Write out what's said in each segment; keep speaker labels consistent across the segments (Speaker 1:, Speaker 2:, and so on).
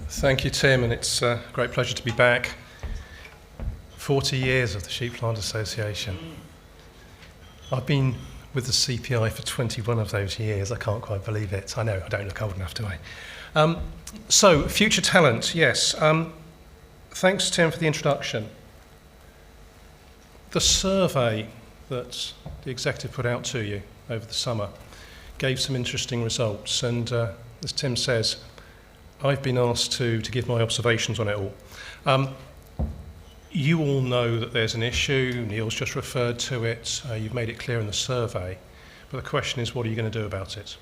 Speaker 1: Thank you, Tim, and it's a great pleasure to be back. 40 years of the Sheep Plant Association. I've been with the CPI for 21 of those years. I can't quite believe it. I know, I don't look old enough, do I? So, future talent, yes. Thanks, Tim, for the introduction. The survey that the executive put out to you over the summer gave some interesting results, and as Tim says, I've been asked to give my observations on it all. You all know that there's an issue. Neil's just referred to it. You've made it clear in the survey. But the question is, what are you going to do about it?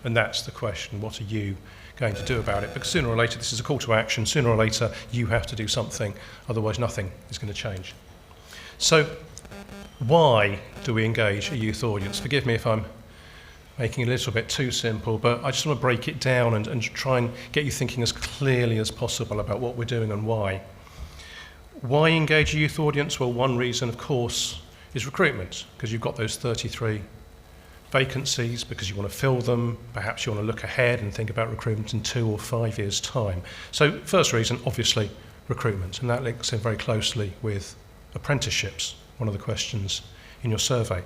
Speaker 1: And that's the question. What are you going to do about it? Because sooner or later, this is a call to action. Sooner or later, you have to do something. Otherwise, nothing is going to change. So why do we engage a youth audience? Forgive me if I'm making it a little bit too simple, but I just want to break it down and try and get you thinking as clearly as possible about what we're doing and why. Why engage a youth audience? Well, one reason, of course, is recruitment, because you've got those 33 vacancies, because you want to fill them. Perhaps you want to look ahead and think about recruitment in 2 or 5 years' time. So first reason, obviously, recruitment, and that links in very closely with apprenticeships, one of the questions in your survey.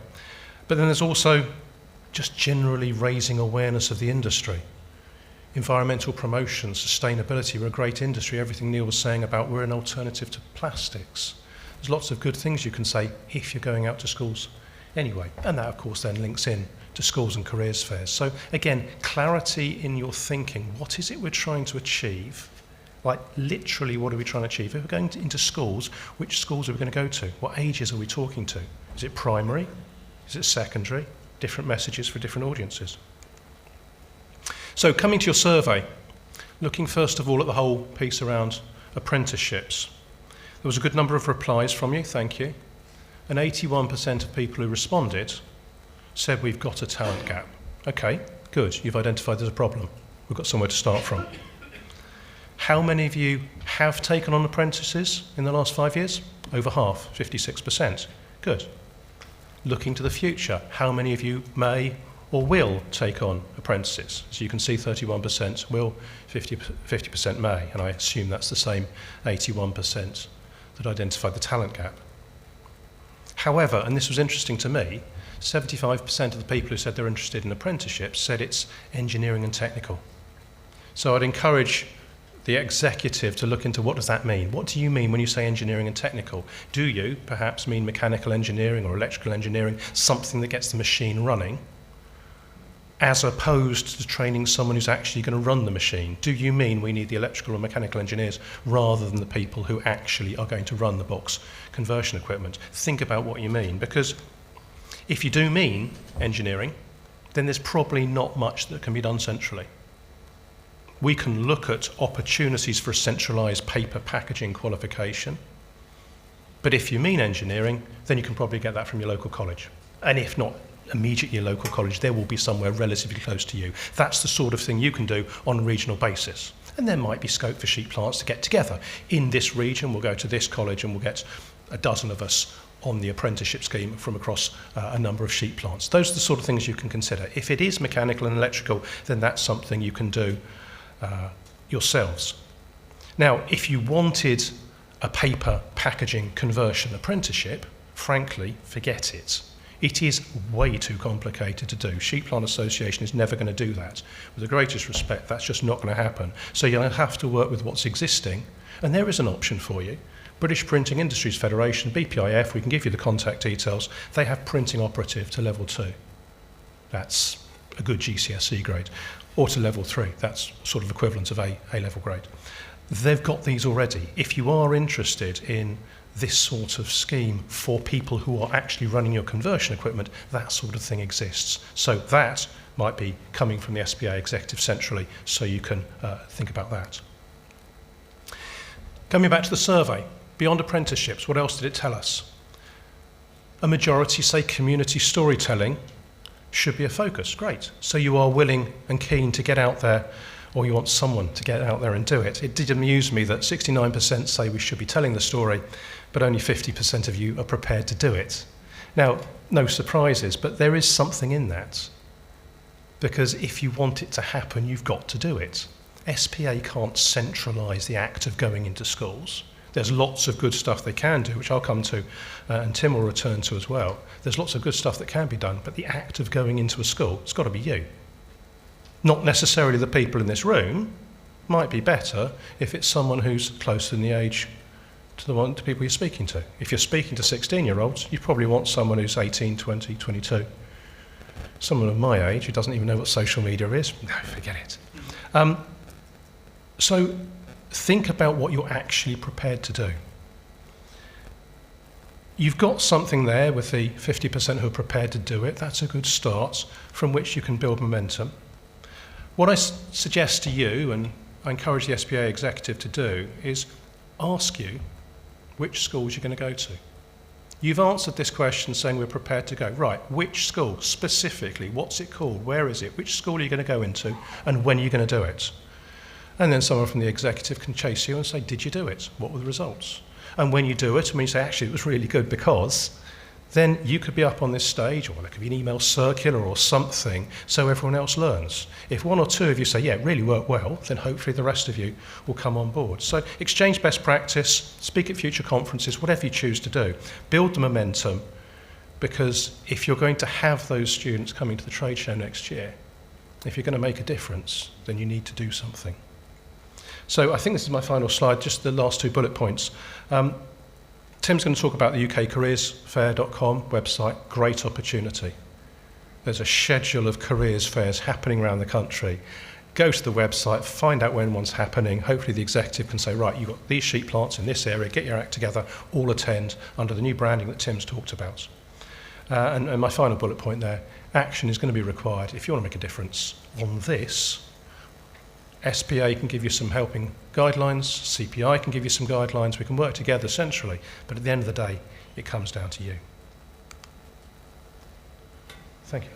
Speaker 1: But then there's also just generally raising awareness of the industry. Environmental promotion, sustainability, we're a great industry. Everything Neil was saying about we're an alternative to plastics. There's lots of good things you can say if you're going out to schools anyway. And that, of course, then links in to schools and careers fairs. So again, clarity in your thinking. What is it we're trying to achieve? Like literally, what are we trying to achieve? If we're going into schools, which schools are we going to go to? What ages are we talking to? Is it primary? Is it secondary? Different messages for different audiences. So coming to your survey, looking first of all at the whole piece around apprenticeships. There was a good number of replies from you, thank you. And 81% of people who responded said we've got a talent gap. Okay, good, you've identified there's a problem. We've got somewhere to start from. How many of you have taken on apprentices in the last 5 years? Over half, 56%. Good. Looking to the future, how many of you may or will take on apprentices? So you can see 31% will, 50% may, and I assume that's the same 81% that identified the talent gap. However, and this was interesting to me, 75% of the people who said they're interested in apprenticeships said it's engineering and technical. So I'd encourage the executive to look into what does that mean? What do you mean when you say engineering and technical? Do you perhaps mean mechanical engineering or electrical engineering, something that gets the machine running, as opposed to training someone who's actually going to run the machine? Do you mean we need the electrical or mechanical engineers rather than the people who actually are going to run the box conversion equipment? Think about what you mean, because if you do mean engineering, then there's probably not much that can be done centrally. We can look at opportunities for a centralised paper packaging qualification. But if you mean engineering, then you can probably get that from your local college. And if not immediately your local college, there will be somewhere relatively close to you. That's the sort of thing you can do on a regional basis. And there might be scope for sheep plants to get together. In this region, we'll go to this college and we'll get a dozen of us on the apprenticeship scheme from across a number of sheep plants. Those are the sort of things you can consider. If it is mechanical and electrical, then that's something you can do yourselves. Now, if you wanted a paper packaging conversion apprenticeship, frankly, forget it. It is way too complicated to do. Sheep Plant Association is never going to do that. With the greatest respect, that's just not going to happen. So you'll have to work with what's existing, and there is an option for you. British Printing Industries Federation, BPIF, we can give you the contact details. They have printing operative to level 2. That's a good GCSE grade. Or to level 3, that's sort of equivalent of A-level grade. They've got these already. If you are interested in this sort of scheme for people who are actually running your conversion equipment, that sort of thing exists. So that might be coming from the SPA executive centrally, so you can think about that. Coming back to the survey, beyond apprenticeships, what else did it tell us? A majority say community storytelling should be a focus. Great. So you are willing and keen to get out there, or you want someone to get out there and do it. It did amuse me that 69% say we should be telling the story, but only 50% of you are prepared to do it. Now, no surprises, but there is something in that. Because if you want it to happen, you've got to do it. SPA can't centralise the act of going into schools. There's lots of good stuff they can do, which I'll come to, and Tim will return to as well. There's lots of good stuff that can be done, but the act of going into a school, it's got to be you. Not necessarily the people in this room. Might be better if it's someone who's closer in the age to the people you're speaking to. If you're speaking to 16-year-olds, you probably want someone who's 18, 20, 22. Someone of my age who doesn't even know what social media is, no, forget it. So think about what you're actually prepared to do. You've got something there with the 50% who are prepared to do it. That's a good start from which you can build momentum. What I suggest to you, and I encourage the SPA executive to do, is ask you which schools you're going to go to. You've answered this question saying we're prepared to go. Right, which school specifically? What's it called? Where is it? Which school are you going to go into? And when are you going to do it? And then someone from the executive can chase you and say, did you do it? What were the results? And when you do it, and when you say, actually, it was really good because, then you could be up on this stage, or there could be an email circular or something, so everyone else learns. If one or two of you say, yeah, it really worked well, then hopefully the rest of you will come on board. So exchange best practice, speak at future conferences, whatever you choose to do. Build the momentum, because if you're going to have those students coming to the trade show next year, if you're going to make a difference, then you need to do something. So I think this is my final slide, just the last 2 bullet points. Tim's going to talk about the ukcareersfair.com website, great opportunity. There's a schedule of careers fairs happening around the country. Go to the website, find out when one's happening. Hopefully the executive can say, right, you've got these sheep plants in this area, get your act together, all attend under the new branding that Tim's talked about. And my final bullet point there, action is going to be required. If you want to make a difference on this, SPA can give you some helping guidelines, CPI can give you some guidelines, we can work together centrally, but at the end of the day, it comes down to you. Thank you.